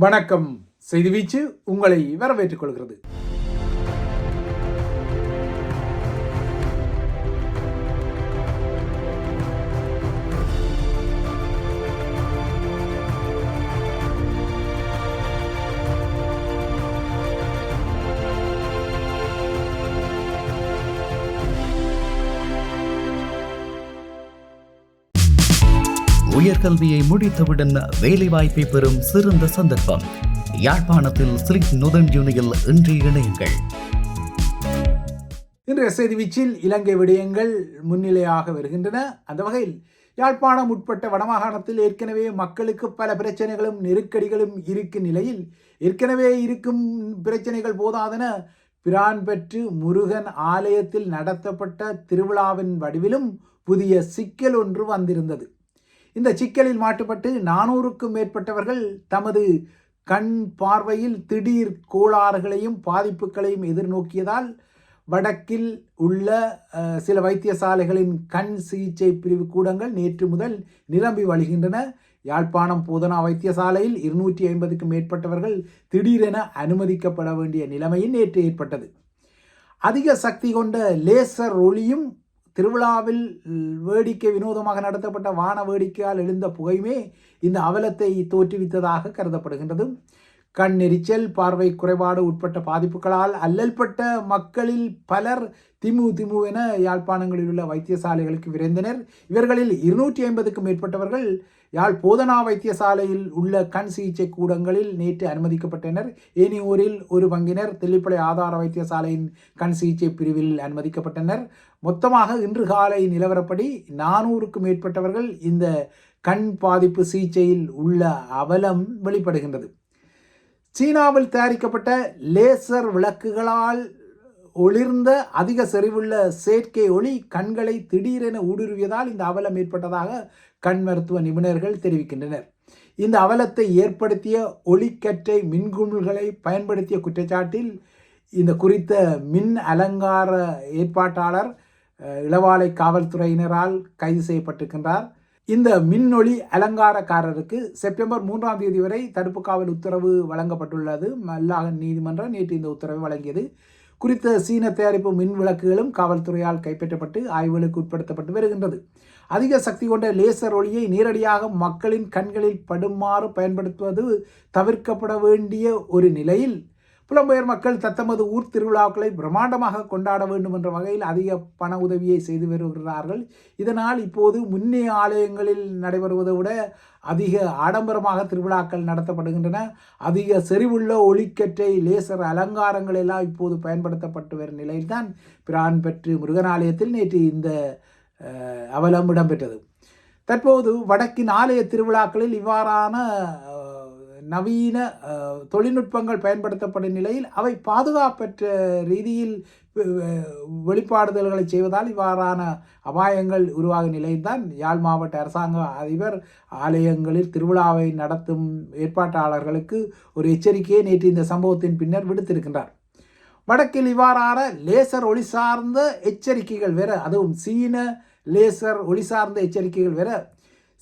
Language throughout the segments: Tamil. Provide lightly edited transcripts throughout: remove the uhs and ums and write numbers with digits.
வணக்கம். செய்தி வீச்சு உங்களை வரவேற்றுக் கொள்கிறது. உயர்கல்வியை முடித்தவுடன் வேலைவாய்ப்பை பெறும் சிறந்த சந்தர்ப்பம். யாழ்ப்பாணத்தில் ஸ்ரீ நுதன் யூனியில் இன்றைய இணையுங்கள். இன்றைய செய்தி வீச்சில் இலங்கை விடயங்கள் முன்னிலையாக வருகின்றன. அந்த வகையில் யாழ்ப்பாணம் உட்பட்ட வடமாகாணத்தில் ஏற்கனவே மக்களுக்கு பல பிரச்சனைகளும் நெருக்கடிகளும் இருக்கும் நிலையில் ஏற்கனவே இருக்கும் பிரச்சனைகள் போதாதென பிரான்பற்று முருகன் ஆலயத்தில் நடத்தப்பட்ட திருவிழாவின் வடிவிலும் புதிய சிக்கல் ஒன்று வந்திருந்தது. இந்த சிக்கலில் மாட்டுப்பட்டு 400க்கும் மேற்பட்டவர்கள் தமது கண் பார்வையில் திடீர் கோளாறுகளையும் பாதிப்புகளையும் எதிர்நோக்கியதால் வடக்கில் உள்ள சில வைத்தியசாலைகளின் கண் சிகிச்சை பிரிவு கூடங்கள் நேற்று முதல் நிரம்பி வழிகின்றன. யாழ்ப்பாணம் போதனா வைத்தியசாலையில் 250க்கும் மேற்பட்டவர்கள் திடீரென அனுமதிக்கப்பட வேண்டிய நிலைமையும் நேற்று ஏற்பட்டது. அதிக சக்தி கொண்ட லேசர் ஒளியும் திருவிழாவில் வேடிக்கை வினோதமாக நடத்தப்பட்ட வான வேடிக்கையால் எழுந்த புகையுமே இந்த அவலத்தை தோற்றுவித்ததாக கருதப்படுகின்றது. கண் எரிச்சல், பார்வை குறைபாடு உட்பட்ட பாதிப்புகளால் அல்லல்பட்ட மக்களில் பலர் திமு என யாழ்ப்பாணங்களில் உள்ள வைத்தியசாலைகளுக்கு விரைந்தனர். இவர்களில் 250க்கும் மேற்பட்டவர்கள் யாழ் போதனா வைத்தியசாலையில் உள்ள கண் சிகிச்சை கூடங்களில் நேற்று அனுமதிக்கப்பட்டனர். ஏனையோரில் ஒரு பங்கினர் தெல்லிப்பளை ஆதார வைத்தியசாலையின் கண் சிகிச்சை பிரிவில் அனுமதிக்கப்பட்டனர். மொத்தமாக இன்று காலை நிலவரப்படி 400க்கும் மேற்பட்டவர்கள் இந்த கண் பாதிப்பு சிகிச்சையில் உள்ள அவலம் வெளிப்படுகின்றது. சீனாவில் தயாரிக்கப்பட்ட லேசர் விளக்குகளால் ஒளிர்ந்த அதிக செறிவுள்ள செயற்கை ஒளி கண்களை திடீரென ஊடுருவியதால் இந்த அவலம் ஏற்பட்டதாக கண் மருத்துவ நிபுணர்கள் தெரிவிக்கின்றனர். இந்த அவலத்தை ஏற்படுத்திய ஒளிக்கற்றை மின்குமிழ்களை பயன்படுத்திய குற்றச்சாட்டில் இந்த குறித்த மின் அலங்கார ஏற்பாட்டாளர் இளவாலை காவல்துறையினரால் கைது செய்யப்பட்டிருக்கின்றார். இந்த மின்னொளி அலங்காரக்காரருக்கு செப்டம்பர் 3ஆம் தேதி வரை தடுப்பு காவல் உத்தரவு வழங்கப்பட்டுள்ளது. மல்லாக நீதிமன்றம் நேற்று இந்த உத்தரவை வழங்கியது. குறித்த சீன தயாரிப்பு மின் விளக்குகளும் காவல்துறையால் கைப்பற்றப்பட்டு ஆய்வுகளுக்கு உட்படுத்தப்பட்டு வருகின்றது. அதிக சக்தி கொண்ட லேசர் ஒளியை நேரடியாக மக்களின் கண்களில் படுமாறு பயன்படுத்துவது தவிர்க்கப்பட வேண்டிய ஒரு நிலையில் புலம்பெயர் மக்கள் தத்தமது ஊர் திருவிழாக்களை பிரம்மாண்டமாக கொண்டாட வேண்டும் என்ற வகையில் அதிக பண உதவியை செய்து வருகிறார்கள். இதனால் இப்போது முன்னைய ஆலயங்களில் நடைபெறுவதை விட அதிக ஆடம்பரமாக திருவிழாக்கள் நடத்தப்படுகின்றன. அதிக செறிவுள்ள ஒளிக்கற்றை லேசர் அலங்காரங்கள் எல்லாம் இப்போது பயன்படுத்தப்பட்டு வரும் நிலையில்தான் பிரான்பற்று முருகன் ஆலயத்தில் நேற்று இந்த அவலம் இடம்பெற்றது. தற்போது வடக்கின் ஆலய திருவிழாக்களில் இவ்வாறான நவீன தொழில்நுட்பங்கள் பயன்படுத்தப்படும் நிலையில் அவை பாதுகாப்பற்ற ரீதியில் வெளிப்பாடுதல்களை செய்வதால் இவ்வாறான அபாயங்கள் உருவாகும் நிலையில்தான் யாழ் மாவட்ட அரசாங்க அதிபர் ஆலயங்களில் திருவிழாவை நடத்தும் ஏற்பாட்டாளர்களுக்கு ஒரு எச்சரிக்கையை நேற்று இந்த சம்பவத்தின் பின்னர் விடுத்திருக்கின்றார். வடக்கில் இவ்வாறான லேசர் ஒளி சார்ந்த எச்சரிக்கைகள் வேற, அதுவும் சீன லேசர் ஒளி சார்ந்த எச்சரிக்கைகள் வேற.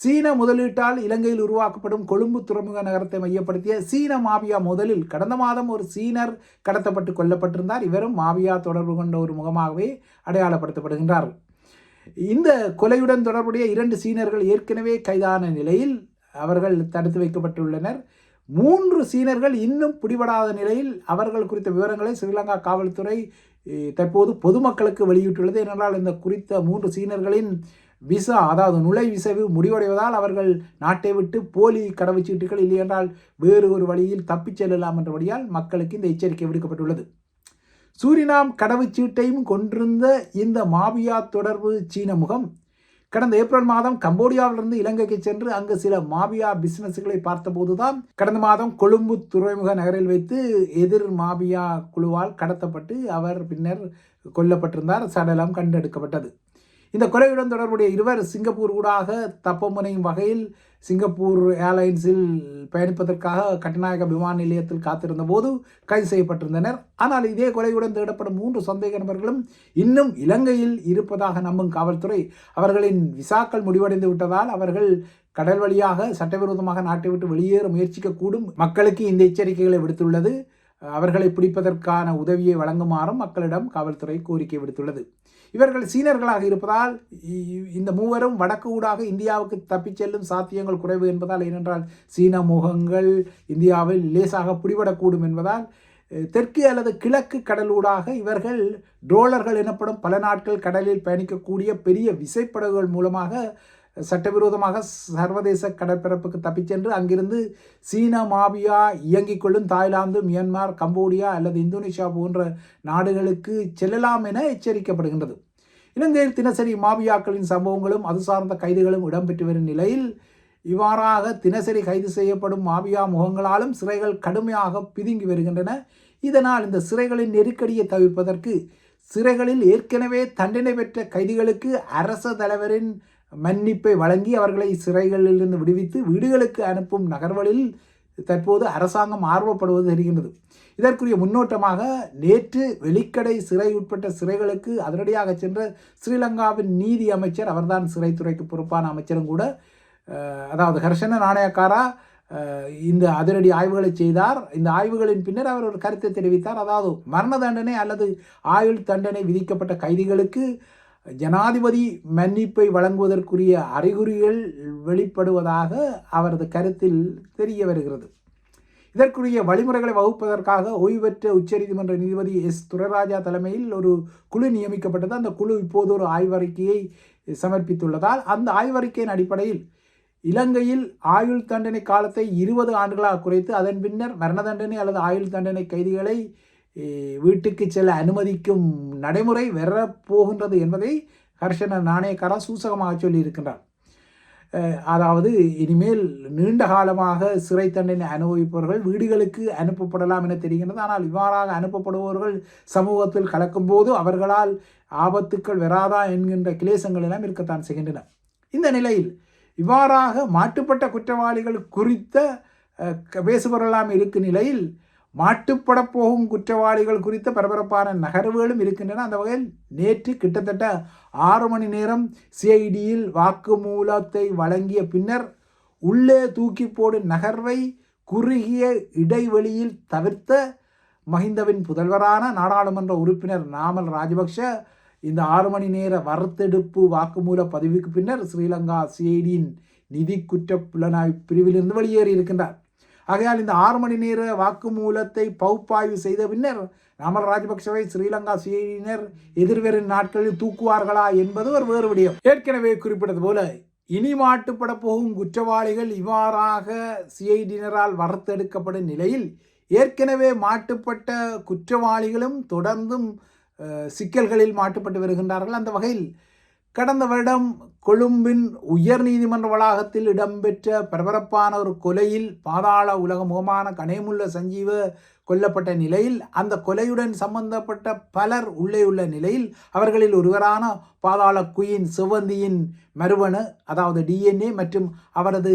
சீன முதலீட்டால் இலங்கையில் உருவாக்கப்படும் கொழும்பு துறைமுக நகரத்தை மையப்படுத்திய சீன மாபியா முதலில் கடந்த மாதம் ஒரு சீனர் கடத்தப்பட்டு கொல்லப்பட்டிருந்தார். இவரும் மாபியா தொடர்பு கொண்ட ஒரு முகமாகவே அடையாளப்படுத்தப்படுகின்றார். இந்த கொலையுடன் தொடர்புடைய 2 சீனர்கள் ஏற்கனவே கைதான நிலையில் அவர்கள் தடுத்து வைக்கப்பட்டுள்ளனர். 3 சீனர்கள் இன்னும் பிடிபடாத நிலையில் அவர்கள் குறித்த விவரங்களை ஸ்ரீலங்கா காவல்துறை தற்போது பொதுமக்களுக்கு வெளியிட்டுள்ளது. ஏனென்றால் இந்த குறித்த 3 சீனர்களின் விசா, அதாவது நுழைவிசைவு முடிவடைவதால் அவர்கள் நாட்டை விட்டு போலி கடவுச்சீட்டுகள் இல்லையென்றால் வேறு ஒரு வழியில் தப்பிச் செல்லலாம் என்றபடியால் மக்களுக்கு இந்த எச்சரிக்கை விடுக்கப்பட்டுள்ளது. சூரினாம் கடவுச்சீட்டையும் கொண்டிருந்த இந்த மாபியா தொடர்பு சீன முகம் கடந்த ஏப்ரல் மாதம் கம்போடியாவிலிருந்து இலங்கைக்கு சென்று அங்கு சில மாபியா பிசினஸ்களை பார்த்தபோதுதான் கடந்த மாதம் கொழும்பு துறைமுக நகரில் வைத்து எதிர் மாபியா குழுவால் கடத்தப்பட்டு அவர் பின்னர் கொல்லப்பட்டிருந்தார். சடலம் கண்டெடுக்கப்பட்டது. இந்த கொலையுடன் தொடர்புடைய இருவர் சிங்கப்பூர் ஊடாக தப்ப முனையும் வகையில் சிங்கப்பூர் ஏர்லைன்ஸில் பயணிப்பதற்காக கட்டுநாயக்க விமான நிலையத்தில் காத்திருந்த போது கைது செய்யப்பட்டிருந்தனர். ஆனால் இதே கொலையுடன் தேடப்படும் 3 சந்தேக நபர்களும் இன்னும் இலங்கையில் இருப்பதாக நம்பும் காவல்துறை அவர்களின் விசாக்கள் முடிவடைந்து விட்டதால் அவர்கள் கடல் வழியாக சட்டவிரோதமாக நாட்டை விட்டு வெளியேற முயற்சிக்கக்கூடும். மக்களுக்கு இந்த எச்சரிக்கைகளை விடுத்துள்ளது. அவர்களை பிடிப்பதற்கான உதவியை வழங்குமாறும் மக்களிடம் காவல்துறை கோரிக்கை விடுத்துள்ளது. இவர்கள் சீனர்களாக இருப்பதால் இந்த மூவரும் வடக்கு ஊடாக இந்தியாவுக்கு தப்பிச் செல்லும் சாத்தியங்கள் குறைவு என்பதால், ஏனென்றால் சீன முகங்கள் இந்தியாவில் லேசாக பிடிபடக்கூடும் என்பதால் தெற்கு அல்லது கிழக்கு கடலூடாக இவர்கள் ட்ரோலர்கள் எனப்படும் பல நாட்கள் கடலில் பயணிக்கக்கூடிய பெரிய விசைப்படகுகள் மூலமாக சட்டவிரோதமாக சர்வதேச கடற்பரப்புக்கு தப்பிச் சென்று அங்கிருந்து சீன மாபியா இயங்கிக் கொள்ளும் தாய்லாந்து, மியான்மர், கம்போடியா அல்லது இந்தோனேஷியா போன்ற நாடுகளுக்கு செல்லலாம் என எச்சரிக்கப்படுகின்றது. இலங்கையில் தினசரி மாபியாக்களின் சம்பவங்களும் அது சார்ந்த கைதுகளும் இடம்பெற்று வரும் நிலையில் இவ்வாறாக தினசரி கைது செய்யப்படும் மாபியா முகங்களாலும் சிறைகள் கடுமையாக பிதுங்கி வருகின்றன. இதனால் இந்த சிறைகளின் நெருக்கடியை தவிர்ப்பதற்கு சிறைகளில் ஏற்கனவே தண்டனை பெற்ற கைதிகளுக்கு அரச தலைவரின் மன்னிப்பை வழங்கி அவர்களை சிறைகளிலிருந்து விடுவித்து வீடுகளுக்கு அனுப்பும் நகர்வலில் தற்போது அரசாங்கம் ஆர்வப்படுவது தெரிகின்றது. இதற்குரிய முன்னோட்டமாக நேற்று வெலிக்கடை சிறை உட்பட்ட சிறைகளுக்கு அதிரடியாக சென்ற ஸ்ரீலங்காவின் நீதி அமைச்சர், அவர்தான் சிறைத்துறைக்கு பொறுப்பான அமைச்சரும் கூட, அதாவது ஹர்ஷன நாணயக்காரா இந்த அதிரடி ஆய்வுகளை செய்தார். இந்த ஆய்வுகளின் பின்னர் அவர் ஒரு கருத்தை தெரிவித்தார். அதாவது மரண தண்டனை அல்லது ஆயுள் தண்டனை விதிக்கப்பட்ட கைதிகளுக்கு ஜனாதிபதி மன்னிப்பை வழங்குவதற்குரிய அறிகுறிகள் வெளிப்படுவதாக அவரது கருத்தில் தெரிய வருகிறது. இதற்குரிய வழிமுறைகளை வகுப்பதற்காக ஓய்வு பெற்ற உச்சநீதிமன்ற நீதிபதி எஸ் துரைராஜா தலைமையில் ஒரு குழு நியமிக்கப்பட்டது. அந்த குழு இப்போது ஒரு ஆய்வறிக்கையை சமர்ப்பித்துள்ளதால் அந்த ஆய்வறிக்கையின் அடிப்படையில் இலங்கையில் ஆயுள் தண்டனை காலத்தை 20 ஆண்டுகளாக குறைத்து அதன் பின்னர் மரண தண்டனை அல்லது ஆயுள் தண்டனை கைதிகளை வீட்டுக்கு செல்ல அனுமதிக்கும் நடைமுறை வரப்போகின்றது என்பதை ஹர்ஷன நாணயக்காரா சூசகமாக சொல்லியிருக்கின்றார். அதாவது இனிமேல் நீண்ட காலமாக சிறை தண்டனை அனுபவிப்பவர்கள் வீடுகளுக்கு அனுப்பப்படலாம் என தெரிகின்றது. ஆனால் இவ்வாறாக அனுப்பப்படுபவர்கள் சமூகத்தில் கலக்கும் போது அவர்களால் ஆபத்துக்கள் வராதா என்கின்ற கிளேசங்கள் எல்லாம் இருக்கத்தான் செய்கின்றன. இந்த நிலையில் இவ்வாறாக மாட்டுப்பட்ட குற்றவாளிகள் குறித்த பேசுபவரெல்லாம் இருக்கும் நிலையில் மாட்டுப்பட போகும் குற்றவாளிகள் குறித்த பரபரப்பான நகர்வுகளும் இருக்கின்றன. அந்த வகையில் நேற்று கிட்டத்தட்ட 6 மணி நேரம் சிஐடியில் வாக்குமூலத்தை வழங்கிய பின்னர் உள்ளே தூக்கி போடும் நகர்வை குறுகிய இடைவெளியில் தவிர்த்த மஹிந்தவின் புதல்வரான நாடாளுமன்ற உறுப்பினர் நாமல் ராஜபக்ஷ இந்த 6 மணி நேர வறுத்தெடுப்பு வாக்குமூல பதிவுக்கு பின்னர் ஸ்ரீலங்கா சிஐடியின் நிதி குற்ற புலனாய்வு பிரிவிலிருந்து வெளியேறி இருக்கின்றார். ஆகையால் இந்த 6 மணி நேர வாக்குமூலத்தை பகுப்பாய்வு செய்த பின்னர் நாமல் ராஜபக்சவை ஸ்ரீலங்கா சிஐடியினர் எதிர்வரும் நாட்களில் தூக்குவார்களா என்பது ஒரு வேறு விடயம். ஏற்கனவே குறிப்பிட்டது போல இனி மாட்டுப்பட போகும் குற்றவாளிகள் இவ்வாறாக சிஐடியினரால் வறுத்தெடுக்கப்படும் நிலையில் ஏற்கனவே மாட்டுப்பட்ட குற்றவாளிகளும் தொடர்ந்தும் சிக்கல்களில் மாட்டுப்பட்டு வருகின்றார்கள். அந்த வகையில் கடந்த வருடம் கொழும்பின் உயர் நீதிமன்ற வளாகத்தில் இடம்பெற்ற பரபரப்பான ஒரு கொலையில் பாதாள உலக முகமான கணேமுல்ல சஞ்சீவ கொல்லப்பட்ட நிலையில் அந்த கொலையுடன் சம்பந்தப்பட்ட பலர் உள்ளே உள்ள நிலையில் அவர்களில் ஒருவரான பாதாள குயின் செவ்வந்தியின் மறுவணு, அதாவது டிஎன்ஏ மற்றும் அவரது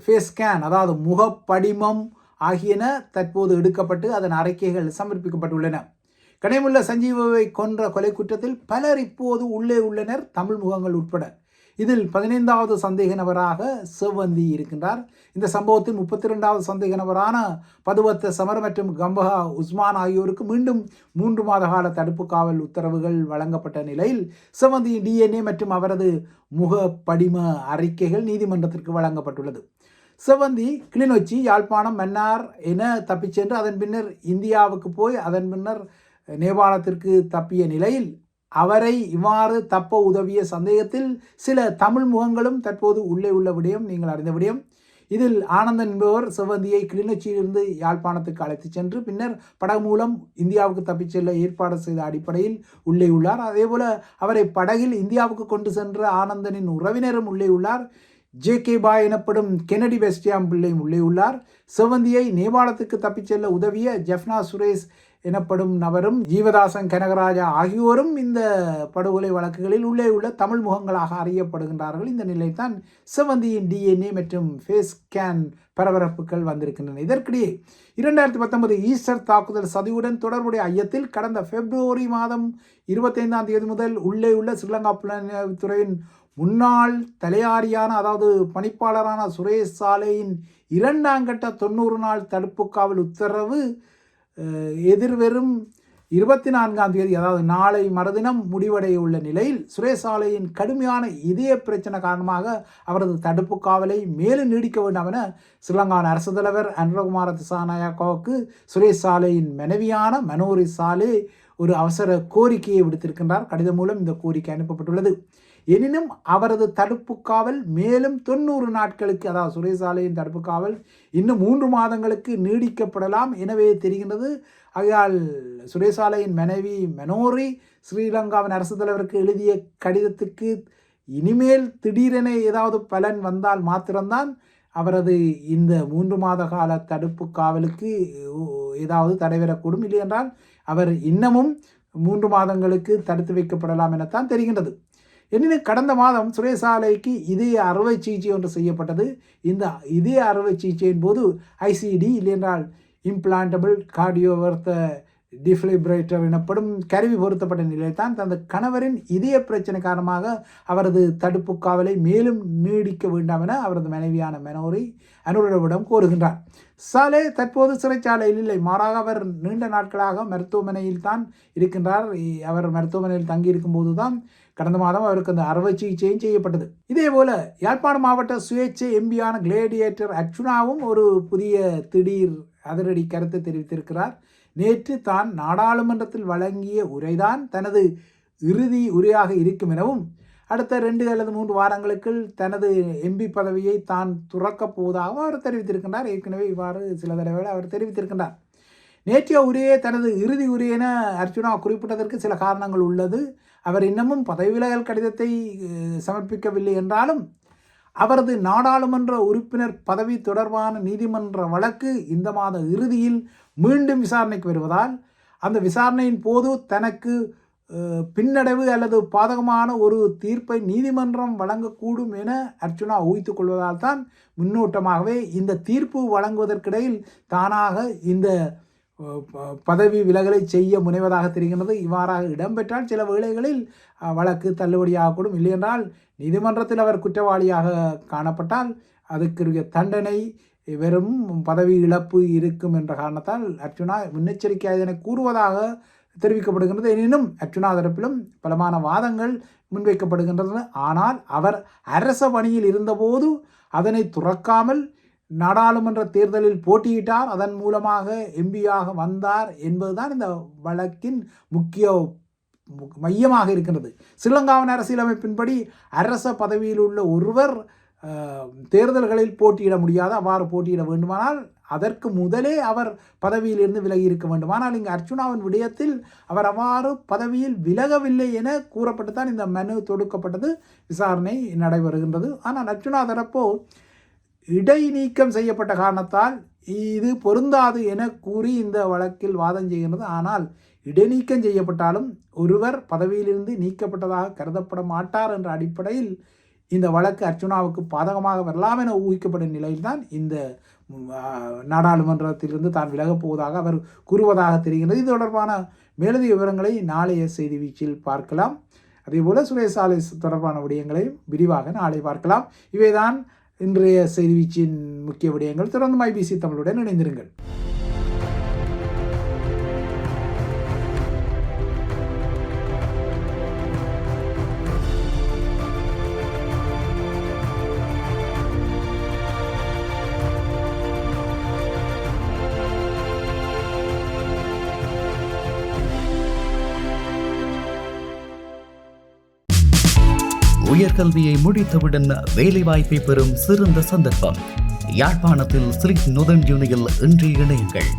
ஃபேஸ் ஸ்கேன், அதாவது முகப்படிமம் ஆகியன தற்போது எடுக்கப்பட்டு அதன் அறிக்கைகள் சமர்ப்பிக்கப்பட்டுள்ளன. கணேமுல்ல சஞ்சீவவை கொன்ற கொலை குற்றத்தில் பலர் இப்போது உள்ளே உள்ளனர், தமிழ் முகங்கள் உட்பட. இதில் 15வது சந்தேக நபராக செவ்வந்தி இருக்கின்றார். இந்த சம்பவத்தில் 32வது சந்தேக நபரான பதுவத்த சமர் மற்றும் கம்பஹா உஸ்மான் ஆகியோருக்கு மீண்டும் 3 மாத கால தடுப்பு காவல் உத்தரவுகள் வழங்கப்பட்ட நிலையில் செவ்வந்தியின் டிஎன்ஏ மற்றும் அவரது முக படிம அறிக்கைகள் நீதிமன்றத்திற்கு வழங்கப்பட்டுள்ளது. செவ்வந்தி கிளிநொச்சி, யாழ்ப்பாணம், மன்னார் என தப்பிச் சென்று அதன் பின்னர் இந்தியாவுக்கு போய் அதன் பின்னர் நேபாளத்திற்கு தப்பிய நிலையில் அவரை இவ்வாறு தப்ப உதவிய சந்தேகத்தில் சில தமிழ் முகங்களும் தற்போது உள்ளே உள்ள விடயம் நீங்கள் அறிந்த விடயம். இதில் ஆனந்தன் என்பவர் செவ்வந்தியை கிளிநொச்சியிலிருந்து யாழ்ப்பாணத்துக்கு அழைத்து சென்று பின்னர் படகு மூலம் இந்தியாவுக்கு தப்பிச் செல்ல ஏற்பாடு செய்த அடிப்படையில் உள்ளே உள்ளார். அதேபோல அவரை படகில் இந்தியாவுக்கு கொண்டு சென்ற ஆனந்தனின் உறவினரும் உள்ளே உள்ளார். ஜே.கே. பாய் எனப்படும் கென்னடி வெஸ்டியாம் பிள்ளையும் உள்ளே உள்ளார். செவ்வந்தியை நேபாளத்துக்கு தப்பிச் செல்ல உதவிய ஜெஃப்னா சுரேஷ் எனப்படும் நபரும் ஜீவதாசன் கனகராஜா ஆகியோரும் இந்த படுகொலை வழக்குகளில் உள்ளே உள்ள தமிழ் முகங்களாக அறியப்படுகின்றார்கள். இந்த நிலையில்தான் செவந்தியின் DNA மற்றும் ஃபேஸ் ஸ்கேன் பரபரப்புகள் வந்திருக்கின்றன. இதற்கிடையே 2019 ஈஸ்டர் தாக்குதல் சதியுடன் தொடர்புடைய ஐயத்தில் கடந்த பிப்ரவரி மாதம் 25ஆம் தேதி முதல் உள்ளே உள்ள ஸ்ரீலங்கா புலனாய்வுத்துறையின் முன்னாள் தலையாரியான அதாவது பணிப்பாளரான சுரேஷ் சாலேயின் 2ஆம் கட்ட 90 நாள் தடுப்பு காவல் உத்தரவு எதிர்வரும் 24ஆம் தேதி அதாவது நாளை மறுதினம் முடிவடைய உள்ள நிலையில் சுரேஷ் சாலேயின் கடுமையான இதய பிரச்சனை காரணமாக அவரது தடுப்பு காவலை மேலும் நீடிக்க வேண்டாம் என ஸ்ரீலங்காவின் அரசு தலைவர் அனுரகுமார திசாநாயக்காவுக்கு சுரேஷ் சாலேயின் மனைவியான மனோரி சாலே ஒரு அவசர கோரிக்கையை விடுத்திருக்கின்றார். கடிதம் மூலம் இந்த கோரிக்கை அனுப்பப்பட்டுள்ளது. எனினும் அவரது தடுப்பு காவல் மேலும் 90 நாட்களுக்கு அதாவது சுரேஷ் சாலேயின் தடுப்பு காவல் இன்னும் 3 மாதங்களுக்கு நீடிக்கப்படலாம் எனவே தெரிகின்றது. ஆகையால் சுரேஷ் சாலேயின் மனைவி மனோரி ஸ்ரீலங்காவின் அரசு தலைவருக்கு எழுதிய கடிதத்துக்கு இனிமேல் திடீரென ஏதாவது பலன் வந்தால் மாத்திரம்தான் அவரது இந்த 3 மாத கால தடுப்பு காவலுக்கு ஏதாவது தடை வரக்கூடும். இல்லை என்றால் அவர் இன்னமும் 3 மாதங்களுக்கு தடுத்து வைக்கப்படலாம் எனத்தான் தெரிகின்றது. எனினும் கடந்த மாதம் சுரேஷ் சாலேக்கு இதய அறுவை சிகிச்சை ஒன்று செய்யப்பட்டது. இந்த இதய அறுவை சிகிச்சையின் போது ICD இல்லையென்றால் இம்ப்ளான்டபிள் கார்டியோவர்த்த டிஃபிலிப்ரேட்டர் எனப்படும் கருவி பொருத்தப்பட்ட நிலையில் தான் தனது கணவரின் இதய பிரச்சனை காரணமாக அவரது தடுப்பு காவலை மேலும் நீடிக்க வேண்டாம் என அவரது மனைவியான மனோரி அனுரவிடம் கோருகின்றார். சாலே தற்போது சிறைச்சாலையில் இல்லை, மாறாக அவர் நீண்ட நாட்களாக மருத்துவமனையில் தான் இருக்கின்றார். அவர் மருத்துவமனையில் தங்கியிருக்கும் போது தான் கடந்த மாதம் அவருக்கு அந்த அறுவை சிகிச்சையும் செய்யப்பட்டது. இதேபோல யாழ்ப்பாணம் மாவட்ட சுயேட்சை எம்பியான கிளேடியேட்டர் அர்ச்சுனாவும் ஒரு புதிய திடீர் அதிரடி கருத்தை தெரிவித்திருக்கிறார். நேற்று தான் நாடாளுமன்றத்தில் வழங்கிய உரைதான் தனது இறுதி உரையாக இருக்கும் எனவும் அடுத்த 2 அல்லது 3 வாரங்களுக்குள் தனது எம்பி பதவியை தான் துறக்கப் போவதாகவும் அவர் தெரிவித்திருக்கின்றார். ஏற்கனவே இவ்வாறு சில தடவை அவர் தெரிவித்திருக்கின்றார். நேற்றைய உரையை தனது இறுதி உரை என அர்ச்சுனா குறிப்பிட்டதற்கு சில காரணங்கள் உள்ளது. அவர் இன்னமும் பதவி விலகல் கடிதத்தை சமர்ப்பிக்கவில்லை என்றாலும் அவரது நாடாளுமன்ற உறுப்பினர் பதவி தொடர்பான நீதிமன்ற வழக்கு இந்த மாத இறுதியில் மீண்டும் விசாரணைக்கு வருவதால் அந்த விசாரணையின் போது தனக்கு பின்னடைவு அல்லது பாதகமான ஒரு தீர்ப்பை நீதிமன்றம் வழங்கக்கூடும் என அர்ச்சுனா ஊகித்துக் கொள்வதால் தான் முன்னோட்டமாகவே இந்த தீர்ப்பு வழங்குவதற்கிடையில் தானாக இந்த பதவி விலகலை செய்ய முனைவதாக தெரிகின்றது. இவ்வாறாக இடம்பெற்றால் சில வேளைகளில் வழக்கு தள்ளுபடியாகக்கூடும். இல்லையென்றால் நீதிமன்றத்தில் அவர் குற்றவாளியாக காணப்பட்டால் அதுக்குரிய தண்டனை வெறும் பதவி இழப்பு இருக்கும் என்ற காரணத்தால் அர்ச்சுனா முன்னெச்சரிக்கை இதனை கூறுவதாக தெரிவிக்கப்படுகின்றது. எனினும் அர்ச்சுனா தரப்பிலும் பலமான வாதங்கள் முன்வைக்கப்படுகின்றது. ஆனால் அவர் அரச பணியில் இருந்தபோது அதனை துறக்காமல் நாடாளுமன்ற தேர்தலில் போட்டியிட்டார், அதன் மூலமாக எம்பியாக வந்தார் என்பதுதான் இந்த வழக்கின் முக்கிய மையமாக இருக்கின்றது. ஸ்ரீலங்காவின் அரசியலமைப்பின்படி அரச பதவியில் உள்ள ஒருவர் தேர்தல்களில் போட்டியிட முடியாது. அவ்வாறு போட்டியிட வேண்டுமானால் அதற்கு முதலே அவர் பதவியிலிருந்து விலகி இருக்க வேண்டுமானால் இங்கு அர்ச்சுனாவின் விடயத்தில் அவர் அவ்வாறு பதவியில் விலகவில்லை என கூறப்பட்டுத்தான் இந்த மனு தொடுக்கப்பட்டது. விசாரணை நடைபெறுகின்றது. ஆனால் அர்ச்சுனா தரப்போ இடைநீக்கம் செய்யப்பட்ட காரணத்தால் இது பொருந்தாது என கூறி இந்த வழக்கில் வாதம் செய்கின்றது. ஆனால் இடைநீக்கம் செய்யப்பட்டாலும் ஒருவர் பதவியிலிருந்து நீக்கப்பட்டதாக கருதப்பட மாட்டார் என்ற அடிப்படையில் இந்த வழக்கு அர்ச்சுனாவுக்கு பாதகமாக வரலாம் என ஊகிக்கப்படும் நிலையில்தான் இந்த நாடாளுமன்றத்திலிருந்து தான் விலகப் போவதாக அவர் கூறுவதாக தெரிகின்றது. இது தொடர்பான மேலதிக விவரங்களை நாளைய செய்தி வீச்சில் பார்க்கலாம். அதேபோல சுரேஷ் சாலே தொடர்பான விடயங்களையும் விரிவாக நாளை பார்க்கலாம். இவைதான் இன்றைய செய்தி வீச்சின் முக்கிய விடயங்கள். தொடர்ந்து IBC தமிழுடன் இணைந்திருங்கள். உயர்கல்வியை முடித்தவுடன் வேலைவாய்ப்பை பெறும் சிறந்த சந்தர்ப்பம். யாழ்ப்பாணத்தில் ஸ்ரீ நுதன் யூனியில் இன்று இணையுங்கள்.